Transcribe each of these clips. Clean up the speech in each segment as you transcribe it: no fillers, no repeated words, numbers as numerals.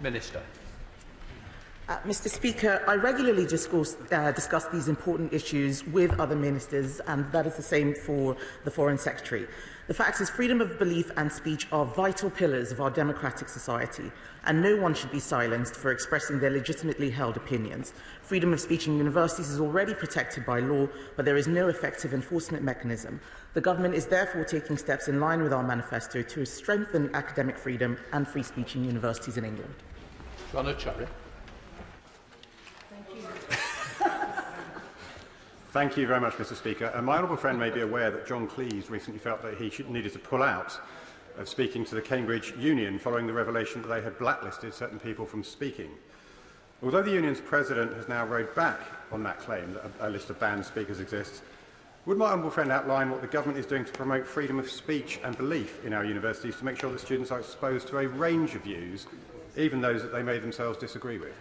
Minister. Mr. Speaker, I regularly discuss these important issues with other ministers, and that is the same for the Foreign Secretary. The fact is, freedom of belief and speech are vital pillars of our democratic society, and no one should be silenced for expressing their legitimately held opinions. Freedom of speech in universities is already protected by law, but there is no effective enforcement mechanism. The government is therefore taking steps in line with our manifesto to strengthen academic freedom and free speech in universities in England. Thank you very much, Mr. Speaker. My honourable friend may be aware that John Cleese recently felt that he needed to pull out of speaking to the Cambridge Union following the revelation that they had blacklisted certain people from speaking. Although the union's president has now rowed back on that claim that a list of banned speakers exists, would my honourable friend outline what the government is doing to promote freedom of speech and belief in our universities to make sure that students are exposed to a range of views, even those that they may themselves disagree with?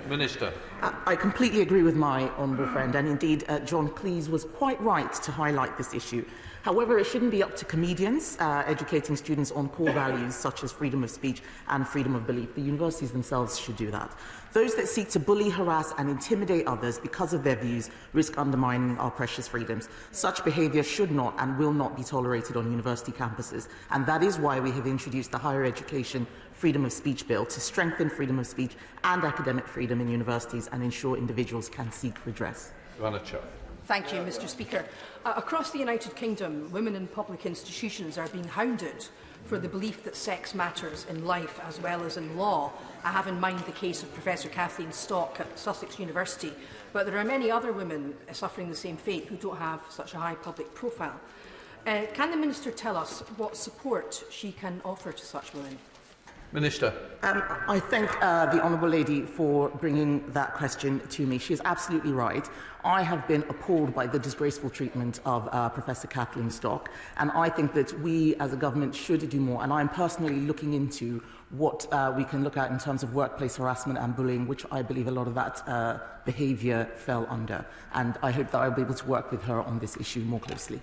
Minister. I completely agree with my honourable friend, and indeed John Cleese was quite right to highlight this issue. However, it shouldn't be up to comedians educating students on core values such as freedom of speech and freedom of belief. The universities themselves should do that. Those that seek to bully, harass and intimidate others because of their views risk undermining our precious freedoms. Such behaviour should not and will not be tolerated on university campuses, and that is why we have introduced the Higher Education Freedom of Speech Bill to strengthen freedom of speech and academic freedom in universities and ensure individuals can seek redress. Thank you, Mr. Speaker. Across the United Kingdom, women in public institutions are being hounded for the belief that sex matters in life as well as in law. I have in mind the case of Professor Kathleen Stock at Sussex University, but there are many other women suffering the same fate who don't have such a high public profile. Can the Minister tell us what support she can offer to such women? Minister. I thank the Honourable Lady for bringing that question to me. She is absolutely right. I have been appalled by the disgraceful treatment of Professor Kathleen Stock, and I think that we as a government should do more. And I am personally looking into what we can look at in terms of workplace harassment and bullying, which I believe a lot of that behaviour fell under. And I hope that I will be able to work with her on this issue more closely.